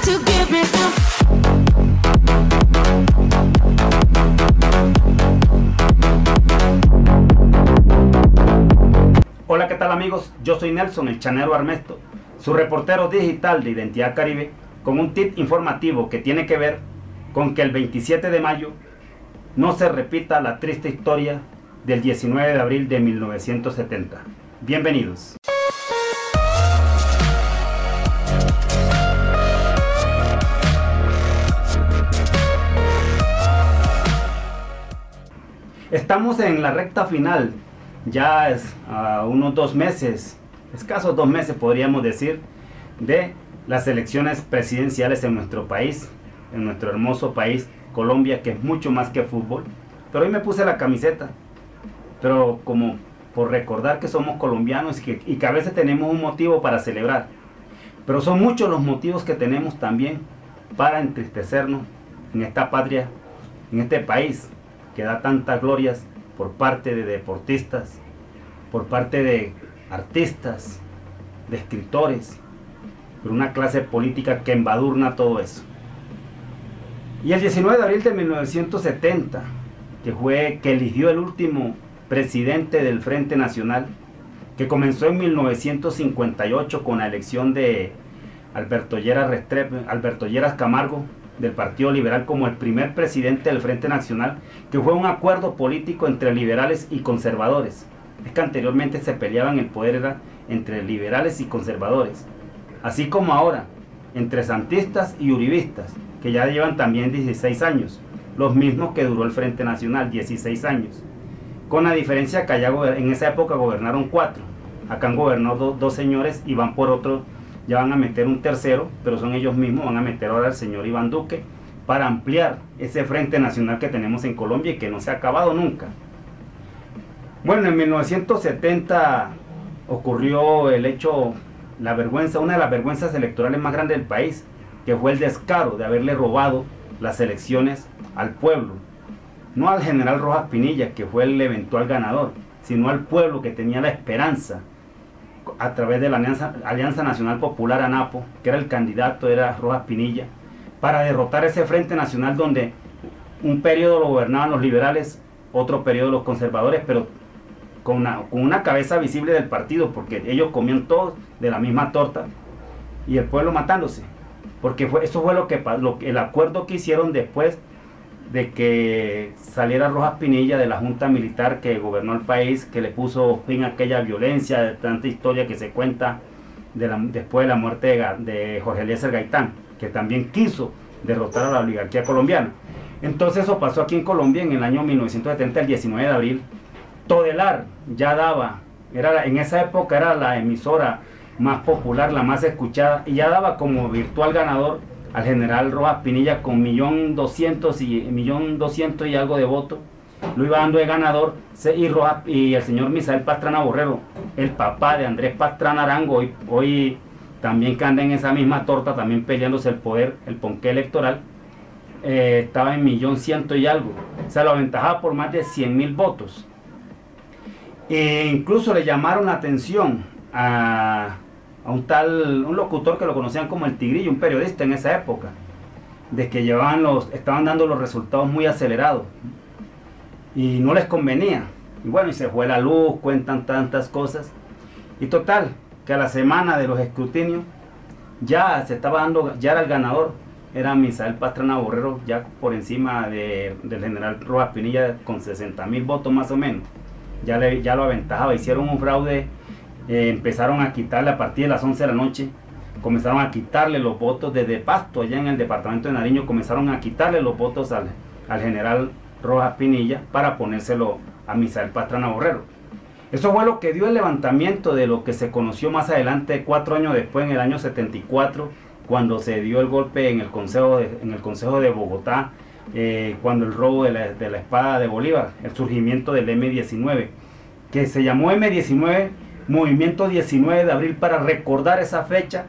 to give me some. Hola, ¿qué tal amigos? Yo soy Nelson, el Chanero Armesto, su reportero digital de Identidad Caribe, con un tip informativo que tiene que ver con que el 27 de mayo no se repita la triste historia del 19 de abril de 1970. Bienvenidos. Estamos en la recta final, ya es a unos 2 meses, escasos 2 meses podríamos decir, de las elecciones presidenciales en nuestro país, en nuestro hermoso país, Colombia, que es mucho más que fútbol. Pero hoy me puse la camiseta, pero como por recordar que somos colombianos y que a veces tenemos un motivo para celebrar. Pero son muchos los motivos que tenemos también para entristecernos en esta patria, en este país que da tantas glorias por parte de deportistas, por parte de artistas, de escritores, por una clase política que embadurna todo eso. Y el 19 de abril de 1970, que eligió el último presidente del Frente Nacional, que comenzó en 1958 con la elección de Alberto Lleras Camargo, del Partido Liberal, como el primer presidente del Frente Nacional, que fue un acuerdo político entre liberales y conservadores. Es que anteriormente se peleaban el poder era entre liberales y conservadores, así como ahora entre santistas y uribistas, que ya llevan también 16 años, los mismos que duró el Frente Nacional, 16 años, con la diferencia que allá en esa época gobernaron 4, acá han gobernado 2 señores y van por otro. Ya van a meter un tercero, pero son ellos mismos, van a meter ahora al señor Iván Duque para ampliar ese Frente Nacional que tenemos en Colombia y que no se ha acabado nunca. Bueno, en 1970 ocurrió el hecho, la vergüenza, una de las vergüenzas electorales más grandes del país, que fue el descaro de haberle robado las elecciones al pueblo. No al general Rojas Pinilla, que fue el eventual ganador, sino al pueblo que tenía la esperanza a través de la Alianza Nacional Popular ANAPO, que era el candidato, era Rojas Pinilla, para derrotar ese Frente Nacional donde un periodo lo gobernaban los liberales, otro periodo los conservadores, pero con una cabeza visible del partido, porque ellos comían todos de la misma torta y el pueblo matándose, porque eso fue el acuerdo que hicieron después de que saliera Rojas Pinilla de la junta militar que gobernó el país, que le puso fin a aquella violencia, de tanta historia que se cuenta después de la muerte de Jorge Eliezer Gaitán, que también quiso derrotar a la oligarquía colombiana. Entonces eso pasó aquí en Colombia en el año 1970, el 19 de abril. Todelar ya daba, en esa época era la emisora más popular, la más escuchada, y ya daba como virtual ganador al general Rojas Pinilla con 1.200.000 y algo de votos. Lo iba dando de ganador, y el señor Misael Pastrana Borrero, el papá de Andrés Pastrana Arango, hoy también que anda en esa misma torta, también peleándose el poder, el ponqué electoral, estaba en 1.100.000 y algo, o sea, lo aventajaba por más de 100.000 votos. Incluso le llamaron la atención a un locutor que lo conocían como el Tigrillo, un periodista en esa época, de que estaban dando los resultados muy acelerados y no les convenía, y bueno, y se fue la luz, cuentan tantas cosas, y total, que a la semana de los escrutinios ya se estaba dando, ya era el ganador, era Misael Pastrana Borrero, ya por encima del general Rojas Pinilla con 60.000 votos más o menos, ya lo aventajaba. Hicieron un fraude. Empezaron a quitarle a partir de las 11 de la noche, comenzaron a quitarle los votos desde Pasto, allá en el departamento de Nariño, comenzaron a quitarle los votos al general Rojas Pinilla para ponérselo a Misael Pastrana Borrero. Eso fue lo que dio el levantamiento de lo que se conoció más adelante, 4 años después, en el año 74, cuando se dio el golpe en el Consejo de Bogotá, cuando el robo de la espada de Bolívar, el surgimiento del M-19, que se llamó M-19, Movimiento 19 de abril, para recordar esa fecha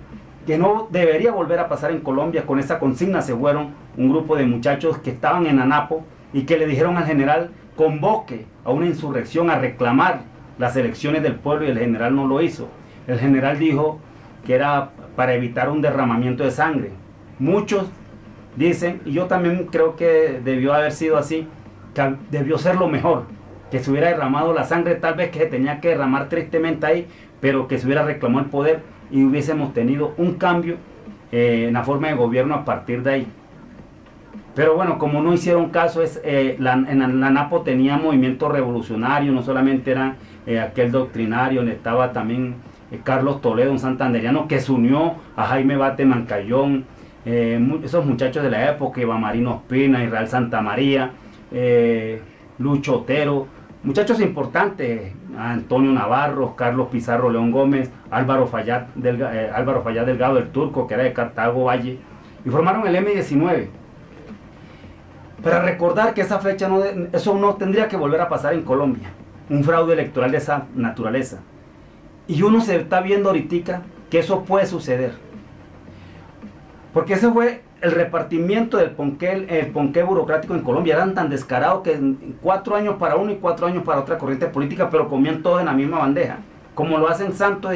que no debería volver a pasar en Colombia. Con esa consigna se fueron un grupo de muchachos que estaban en ANAPO y que le dijeron al general: convoque a una insurrección a reclamar las elecciones del pueblo, y el general no lo hizo. El general dijo que era para evitar un derramamiento de sangre. Muchos dicen, y yo también creo que debió haber sido así, que debió ser lo mejor, que se hubiera derramado la sangre, tal vez que se tenía que derramar tristemente ahí, pero que se hubiera reclamado el poder y hubiésemos tenido un cambio en la forma de gobierno a partir de ahí. Pero bueno, como no hicieron caso, en la Napo tenía movimiento revolucionario, no solamente era aquel doctrinario, donde estaba también Carlos Toledo, un santanderiano que se unió a Jaime Bate Mancayón, esos muchachos de la época, Iván Marino Ospina, Israel Santamaría, Lucho Otero, muchachos importantes, Antonio Navarro, Carlos Pizarro León Gómez, Álvaro Fayad Delgado el Turco, que era de Cartago Valle, y formaron el M-19. Para recordar que esa fecha eso no tendría que volver a pasar en Colombia, un fraude electoral de esa naturaleza. Y uno se está viendo ahorita que eso puede suceder. Porque ese fue el repartimiento del ponqué burocrático en Colombia. Eran tan descarados que 4 años para uno y 4 años para otra corriente política, pero comían todos en la misma bandeja. Como lo hacen Santos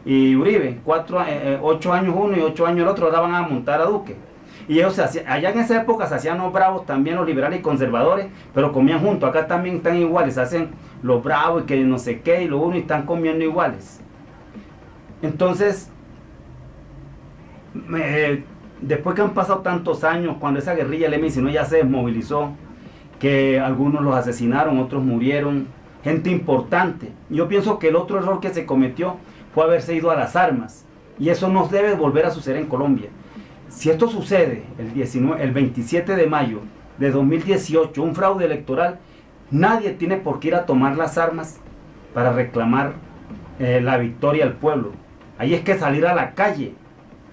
y Uribe, 8 años uno y 8 años el otro, ahora van a montar a Duque. Y ellos allá en esa época se hacían los bravos también, los liberales y conservadores, pero comían juntos. Acá también están iguales, se hacen los bravos y que no sé qué, y lo uno, y están comiendo iguales. Entonces, después que han pasado tantos años, cuando esa guerrilla el M-19 ya se desmovilizó, que algunos los asesinaron, otros murieron, gente importante. Yo pienso que el otro error que se cometió fue haberse ido a las armas, y eso no debe volver a suceder en Colombia. Si esto sucede el 27 de mayo de 2018, un fraude electoral, nadie tiene por qué ir a tomar las armas para reclamar la victoria al pueblo. Ahí es que salir a la calle,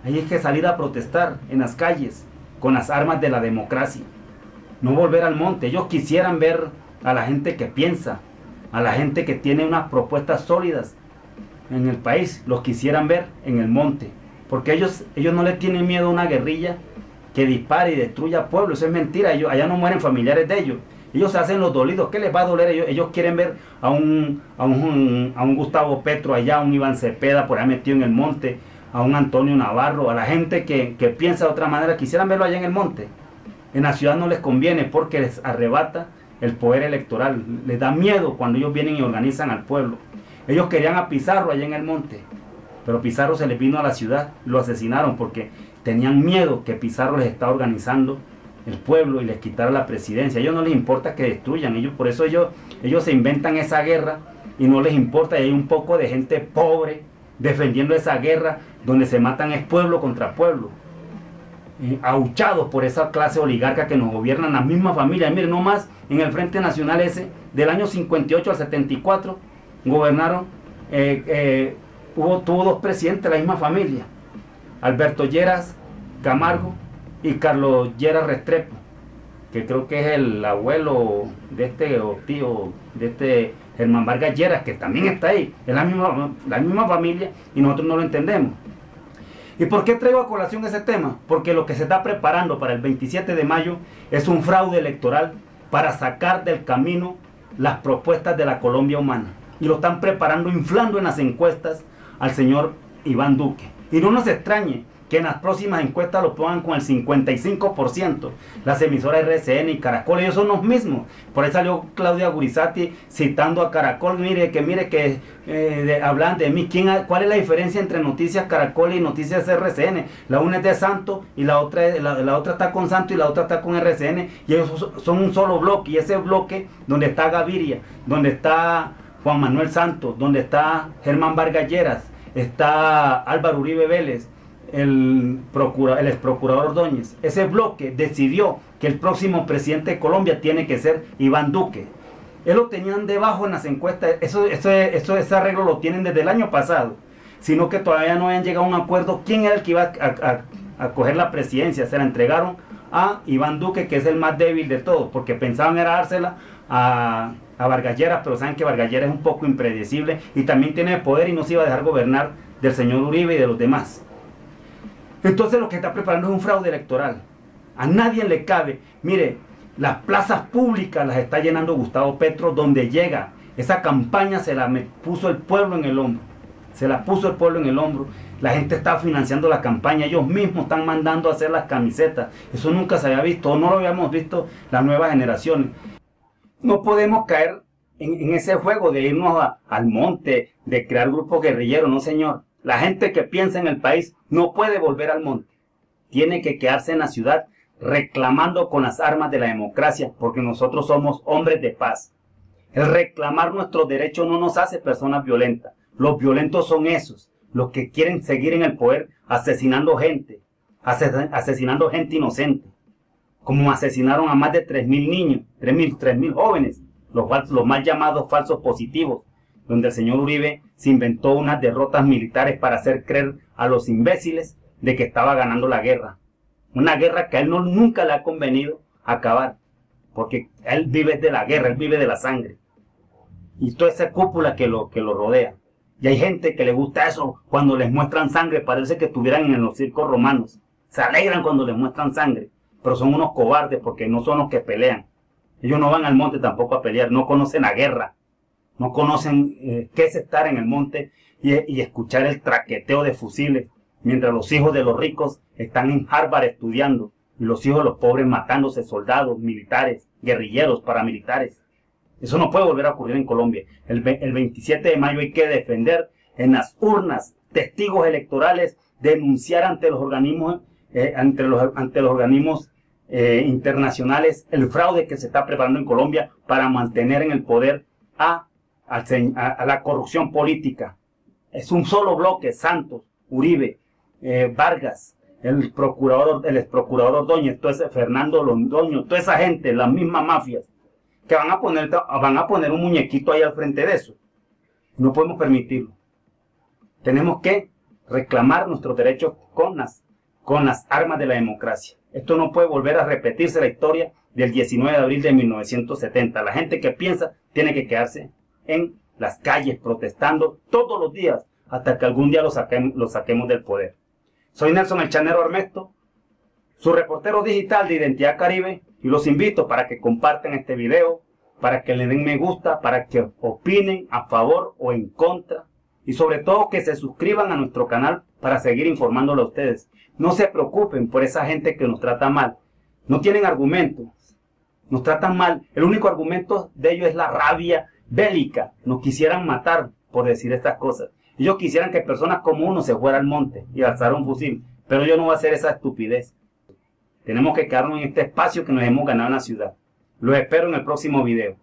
ahí es que salir a protestar en las calles con las armas de la democracia. No volver al monte. Ellos quisieran ver a la gente que piensa, a la gente que tiene unas propuestas sólidas en el país, los quisieran ver en el monte. Porque ellos no le tienen miedo a una guerrilla que dispare y destruya pueblos. Eso es mentira. Allá no mueren familiares de ellos. Ellos se hacen los dolidos. ¿Qué les va a doler? Ellos quieren ver a un Gustavo Petro allá, a un Iván Cepeda por ahí metido en el monte, a un Antonio Navarro, a la gente que piensa de otra manera. Quisieran verlo allá en el monte. En la ciudad no les conviene porque les arrebata el poder electoral. Les da miedo cuando ellos vienen y organizan al pueblo. Ellos querían a Pizarro allá en el monte, pero Pizarro se les vino a la ciudad, lo asesinaron porque tenían miedo que Pizarro les estaba organizando el pueblo y les quitara la presidencia. A ellos no les importa que destruyan, por eso ellos se inventan esa guerra y no les importa. Y hay un poco de gente pobre defendiendo esa guerra donde se matan es pueblo contra pueblo, ahuchados por esa clase oligarca que nos gobiernan las mismas familias. Miren, nomás en el Frente Nacional ese, del año 58 al 74, gobernaron, tuvo 2 presidentes de la misma familia, Alberto Lleras Camargo y Carlos Lleras Restrepo, que creo que es el abuelo de este, o tío de este Germán Vargas Lleras, que también está ahí, es la misma familia, y nosotros no lo entendemos. ¿Y por qué traigo a colación ese tema? Porque lo que se está preparando para el 27 de mayo es un fraude electoral para sacar del camino las propuestas de la Colombia humana. Y lo están preparando, inflando en las encuestas al señor Iván Duque. Y no nos extrañe que en las próximas encuestas lo pongan con el 55%. Las emisoras RCN y Caracol, ellos son los mismos. Por ahí salió Claudia Gurizati citando a Caracol. Mire que hablan de mí. ¿Cuál es la diferencia entre Noticias Caracol y Noticias RCN? La una es de Santos y la otra está con Santos y la otra está con RCN. Y ellos son un solo bloque. Y ese bloque donde está Gaviria, donde está Juan Manuel Santos, donde está Germán Vargas Lleras, está Álvaro Uribe Vélez, el ex procurador Ordóñez. Ese bloque decidió que el próximo presidente de Colombia tiene que ser Iván Duque. Él lo tenían debajo en las encuestas. Ese arreglo lo tienen desde el año pasado, sino que todavía no habían llegado a un acuerdo quién era el que iba a coger la presidencia. Se la entregaron a Iván Duque, que es el más débil de todos, porque pensaban era dársela a Vargas Lleras, pero saben que Vargas Lleras es un poco impredecible y también tiene poder y no se iba a dejar gobernar del señor Uribe y de los demás. Entonces lo que está preparando es un fraude electoral. A nadie le cabe. Mire, las plazas públicas las está llenando Gustavo Petro donde llega. Esa campaña se la puso el pueblo en el hombro. Se la puso el pueblo en el hombro. La gente está financiando la campaña. Ellos mismos están mandando a hacer las camisetas. Eso nunca se había visto, o no lo habíamos visto las nuevas generaciones. No podemos caer en ese juego de irnos al monte, de crear grupos guerrilleros. No, señor. La gente que piensa en el país no puede volver al monte. Tiene que quedarse en la ciudad reclamando con las armas de la democracia, porque nosotros somos hombres de paz. El reclamar nuestros derechos no nos hace personas violentas. Los violentos son esos, los que quieren seguir en el poder asesinando gente inocente, como asesinaron a más de 3.000 niños, 3.000 jóvenes, los mal llamados falsos positivos, donde el señor Uribe se inventó unas derrotas militares para hacer creer a los imbéciles de que estaba ganando la guerra. Una guerra que a él nunca le ha convenido acabar, porque él vive de la guerra, él vive de la sangre. Y toda esa cúpula que lo rodea. Y hay gente que le gusta eso cuando les muestran sangre, parece que estuvieran en los circos romanos. Se alegran cuando les muestran sangre, pero son unos cobardes porque no son los que pelean. Ellos no van al monte tampoco a pelear, no conocen la guerra, no conocen qué es estar en el monte y escuchar el traqueteo de fusiles, mientras los hijos de los ricos están en Harvard estudiando y los hijos de los pobres matándose, soldados, militares, guerrilleros, paramilitares. Eso no puede volver a ocurrir en Colombia. El 27 de mayo hay que defender en las urnas, testigos electorales, denunciar ante los organismos, internacionales el fraude que se está preparando en Colombia para mantener en el poder a la corrupción política. Es un solo bloque: Santos, Uribe, Vargas, el ex procurador Ordóñez, Fernando Londoño, toda esa gente, las mismas mafias, que van a poner un muñequito ahí al frente de eso. No podemos permitirlo. Tenemos que reclamar nuestros derechos con las armas de la democracia. Esto no puede volver a repetirse la historia del 19 de abril de 1970. La gente que piensa tiene que quedarse en las calles protestando todos los días hasta que algún día lo saquemos del poder. Soy Nelson el Chanero Armesto, su reportero digital de Identidad Caribe, y los invito para que compartan este video, para que le den me gusta, para que opinen a favor o en contra, y sobre todo que se suscriban a nuestro canal para seguir informándole a ustedes. No se preocupen por esa gente que nos trata mal. No tienen argumentos. Nos tratan mal. El único argumento de ellos es la rabia bélica. Nos quisieran matar por decir estas cosas. Ellos quisieran que personas como uno se fueran al monte y alzara un fusil. Pero yo no voy a hacer esa estupidez. Tenemos que quedarnos en este espacio que nos hemos ganado en la ciudad. Los espero en el próximo video.